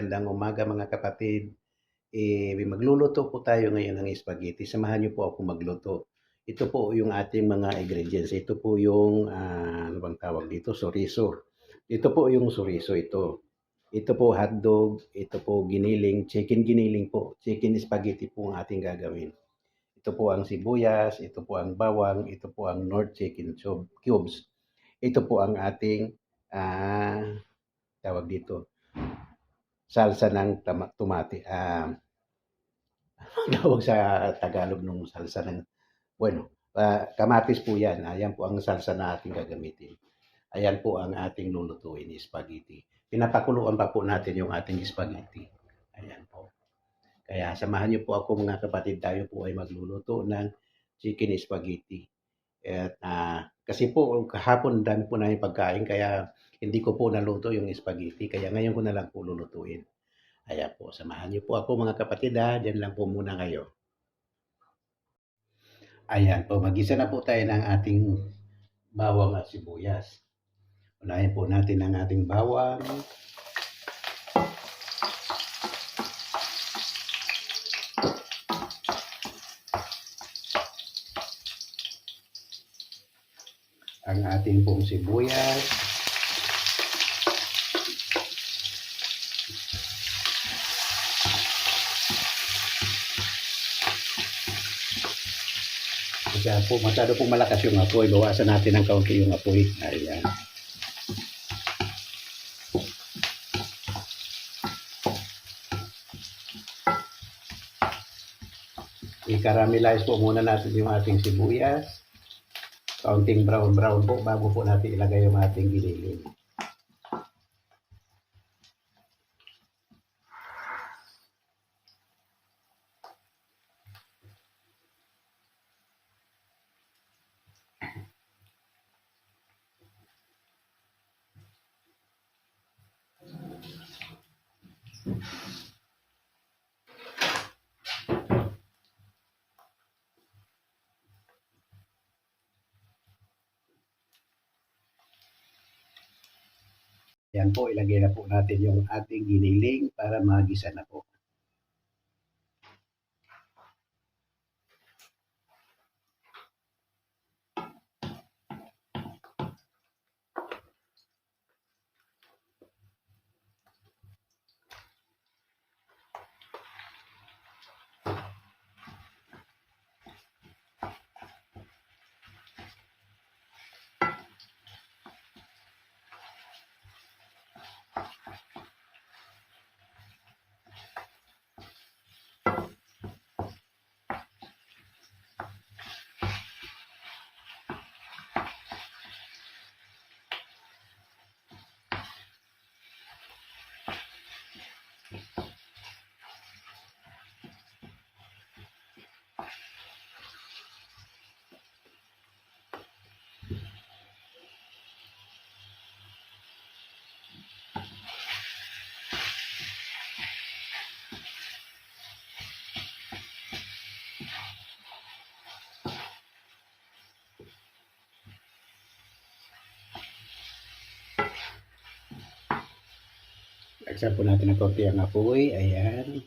magandang umaga mga kapatid. Magluluto po tayo ngayon ng spaghetti. Samahan niyo po ako magluto. Ito po yung ating mga ingredients. Ito po yung, ano bang tawag dito? Chorizo. Ito po yung chorizo ito. Ito po hotdog. Ito po giniling. Chicken giniling po. Chicken spaghetti po ang ating gagawin. Ito po ang sibuyas. Ito po ang bawang. Ito po ang North chicken cubes. Ito po ang ating, tawag dito, salsa ng tomate. Tawag sa Tagalog nung salsa ng, bueno, kamatis po yan. Ayan po ang salsa na ating gagamitin. Ayan po ang ating lulutuin, spaghetti. Pinapakuluan pa po natin yung ating spaghetti. Ayan po. Kaya samahan niyo po ako mga kapatid, tayo po ay magluluto ng chicken spaghetti. At kasi po kahapon dami po namin pagkain kaya hindi ko po naluto yung spaghetti kaya ngayon ko na lang po lulutuin. Ayan po, samahan niyo po ako mga kapatid ha, diyan lang po muna kayo. Ayan po, magisa na po tayo ng ating bawang at sibuyas. Unahin po natin ang ating bawang. Ang ating pong sibuyas. Kaya po, masyado pong malakas yung apoy. Bawasan natin ng kaunti yung apoy. Ayan. I-caramelize po muna natin yung ating sibuyas. Kaunting brown-brown po bago po natin ilagay yung ating giniling. Yan po, ilagay na po natin yung ating giniling para magisa na po. Lagyan po natin ng konti ang apoy. Ayan.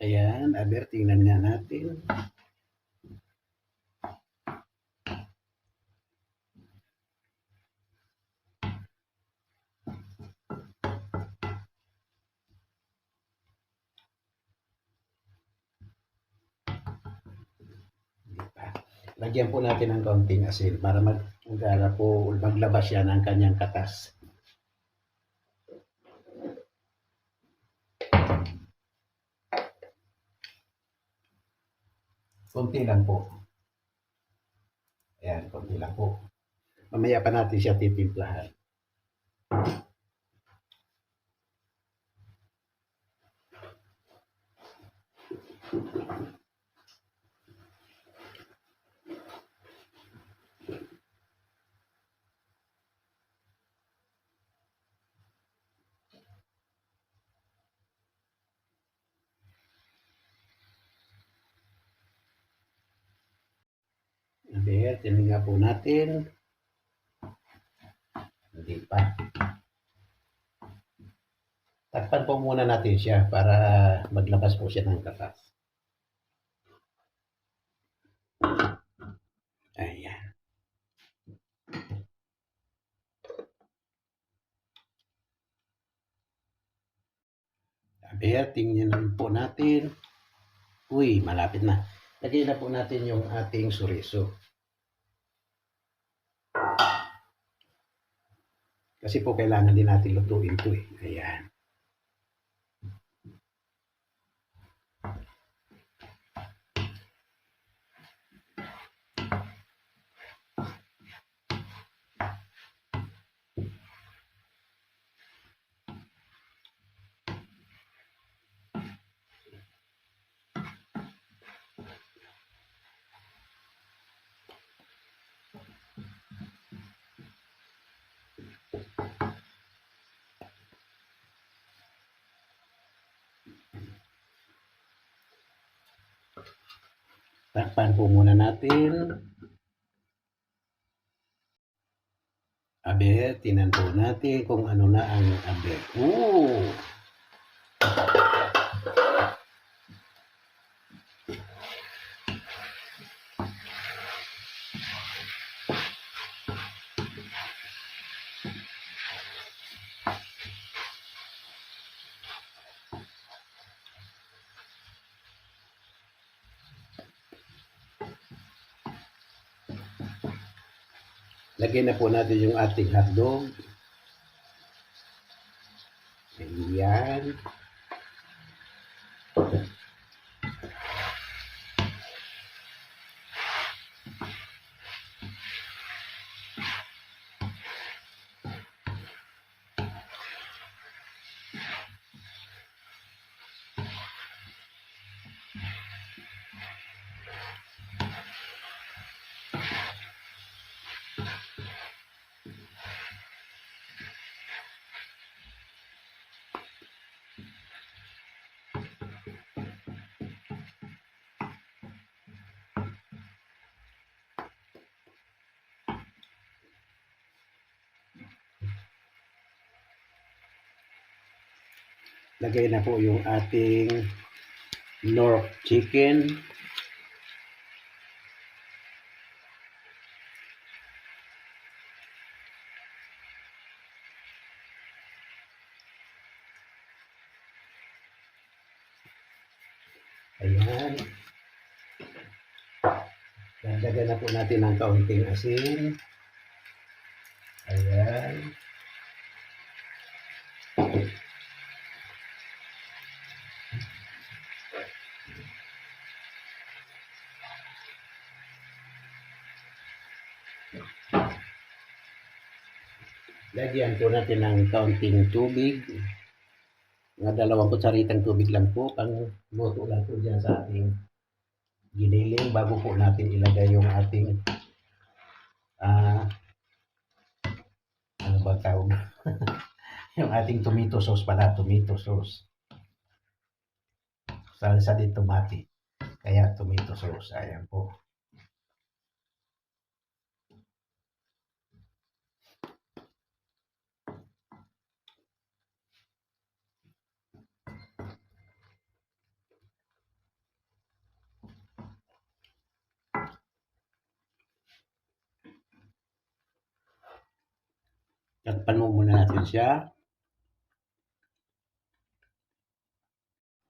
Ayan, aber, tingnan nga natin. Lagyan po natin ng kaunting asin para maglabas siya ng kanyang katas. Konti lang po. Ayan, konti lang po. Mamaya pa natin siya titimplahan. Aber, tininga po natin. Hindi pa. Takpan po muna natin siya para maglabas po siya ng katas. Ayan. Aber, tingnan po natin. Uy, malapit na. Lagyan na po natin yung ating suriso. Kasi po kailangan din natin lutuin ito eh. Ayan. Takpan po muna natin. Aber, tinan po natin kung ano na ang aber. Ooh! Lagyan na po natin yung ating hotdog. Ayan. Lagay na po yung ating North chicken. Ayan. Dagdagan na po natin ng kaunting asin. Ayan. Lagyan po natin ng kaunting tubig. Mga 2 kutsaritang tubig lang po. Pang luto lang po dyan sa ating giniling bago po natin ilagay yung ating ano ba tawag? Yung ating tomato sauce pala, tomato sauce. Salsa de tomate. Kaya tomato sauce. Ayan po. Takpan mo muna natin siya.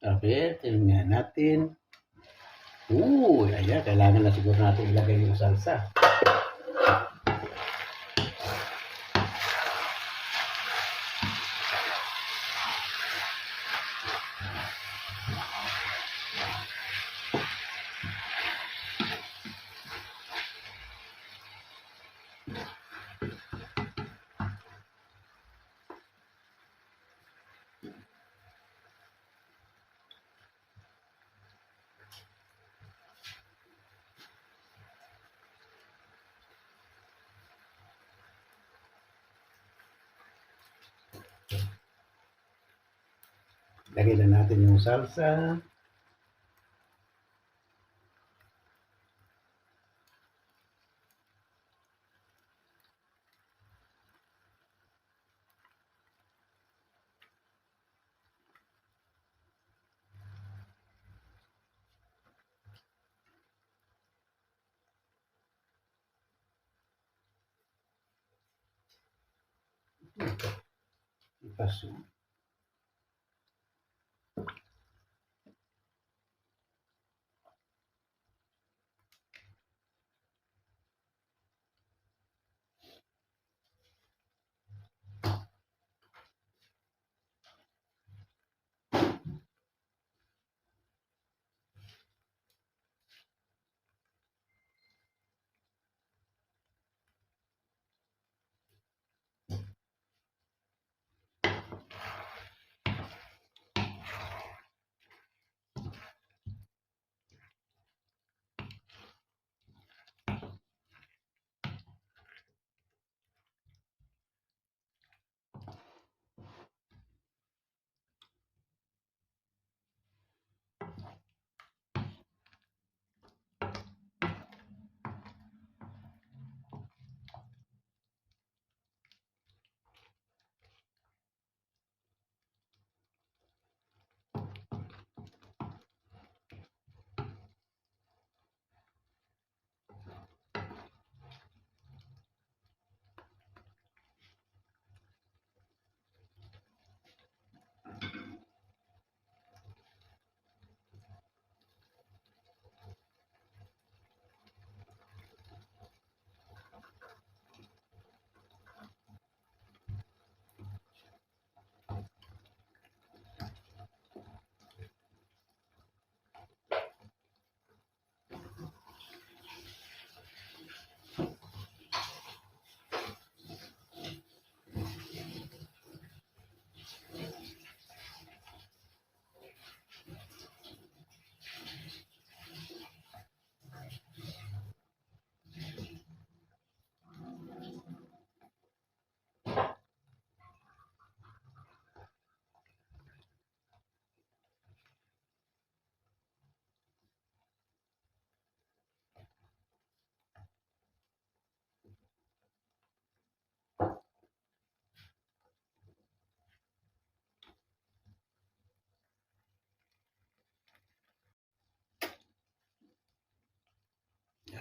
Okay, tingnan natin. Ayan, kailangan na siguro natin ilagay yung salsa. Lagay na natin yung salsa. Ipaso.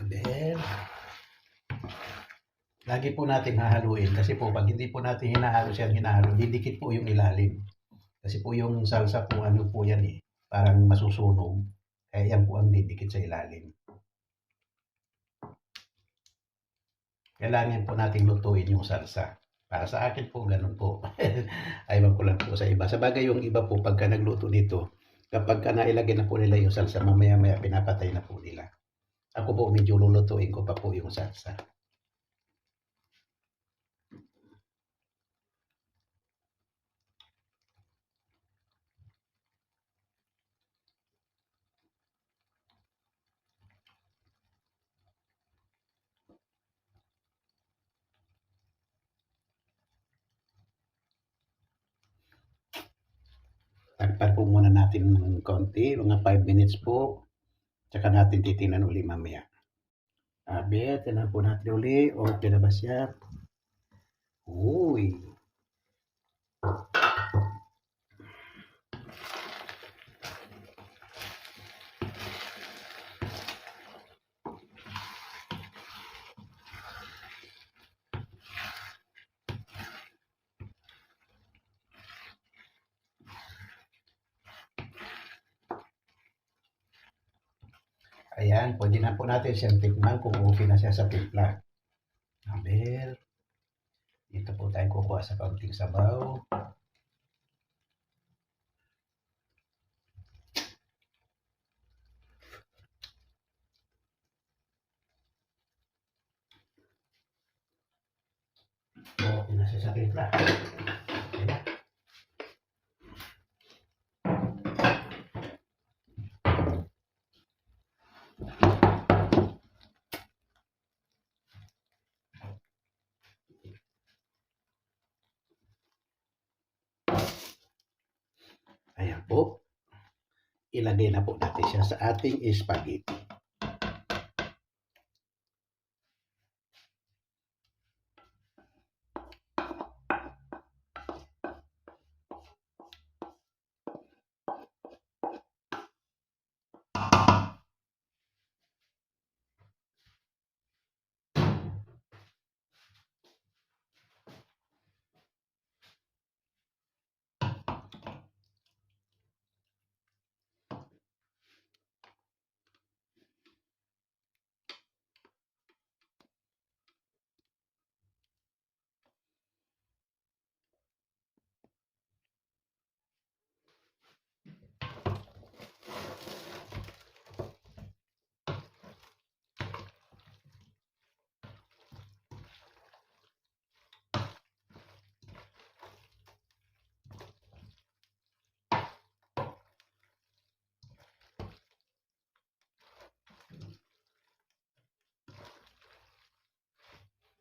Then, lagi po natin hahaluin kasi po pag hindi po natin hinahalo didikit po yung ilalim. Kasi po yung salsa po ano po yan parang masusunog. Kaya yan po ang didikit sa ilalim. Kailangan po nating lutuin yung salsa. Para sa akin po, ganun po. Aywan ko lang po sa iba. Sa bagay yung iba po, pagka nagluto nito, kapag nailagay na po nila yung salsa, mamaya-maya pinapatay na po nila. Ako po, medyo lulutuin ko pa po yung salsa. Takpan po muna natin ng konti, mga 5 minutes po. Tsaka natin titingnan uli mamaya. Tinan po natin uli. Okay na ba siya? Uy. Ayan, pwede na po natin siyang tikman kung okay na siya sa timpla. Aber, dito po tayo kukuha sa kaunting sabaw. Okay na siya sa timpla. Okay na. Ayan po. Ilagay na po natin siya sa ating spaghetti.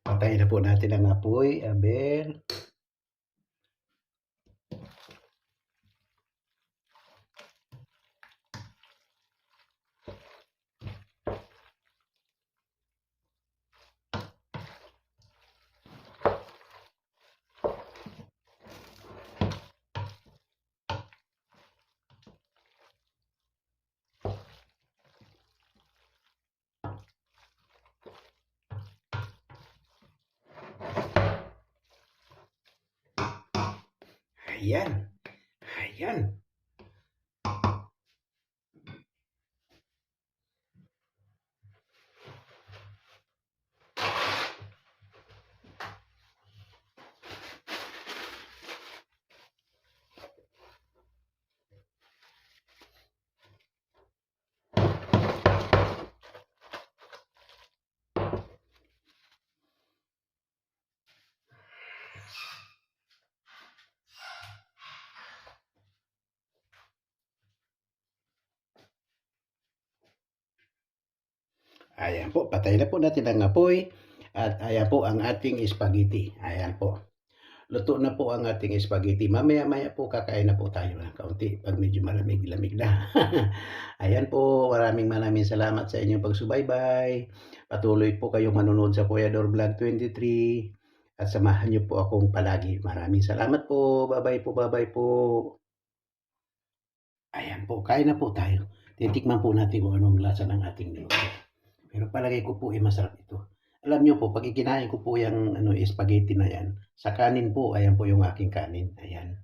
Patayin na po natin ang apoy. Aber. Ayan. Ayan. Ayan po, patay na po natin ang apoy. At ayan po ang ating spaghetti. Ayan po. Luto na po ang ating spaghetti. Mamaya-maya po kakain na po tayo ng kaunti pag medyo malamig-lamig na. Ayan po, maraming salamat sa inyong pagsubaybay. Patuloy po kayong manonood sa Poyador Vlog 23 at samahan niyo po akong palagi. Maraming salamat po. Bye-bye po, bye-bye po. Ayan po, kain na po tayo. Titikman po natin kung anong lasa ng ating niluto. Pero palagay ko po masarap ito. Alam niyo po, pag ikinain ko po yung spaghetti na yan, sa kanin po, ayan po yung aking kanin. Ayan.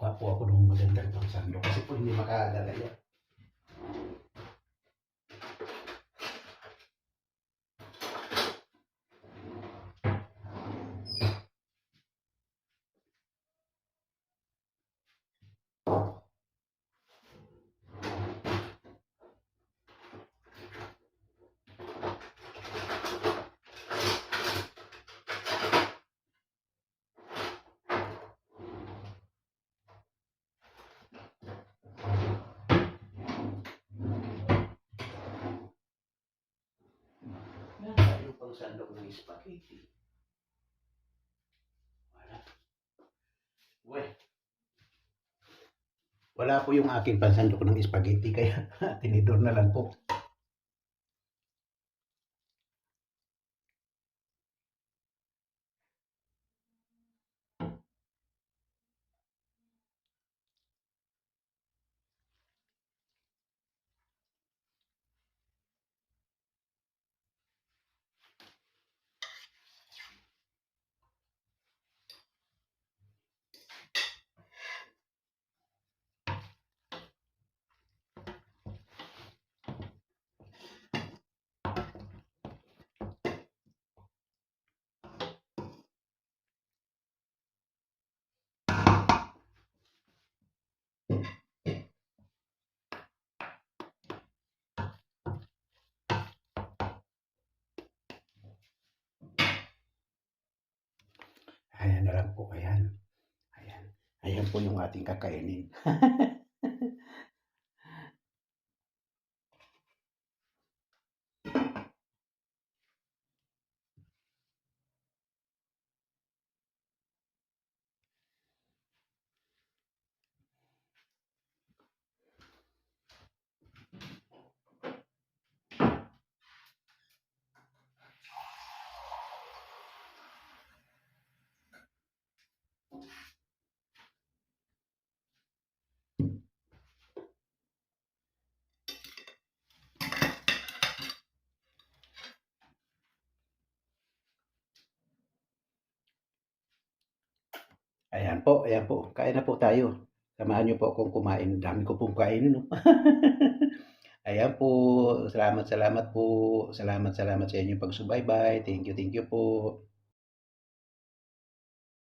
Kuha po ako ng magandang pangsando kasi po hindi makadala yan. Yung pangsando ng spaghetti. Wala. Well, wala po yung aking pansandok ng spaghetti kaya tinidor na lang po. Ayan na lang po, ayan. Ayan. Ayan po yung ating kakainin. Ayan po, kain na po tayo. Samahan niyo po akong kumain, ang dami ko pong kainin 'no. Ayan po, salamat po. Salamat sa inyong pagsubaybay. Thank you po.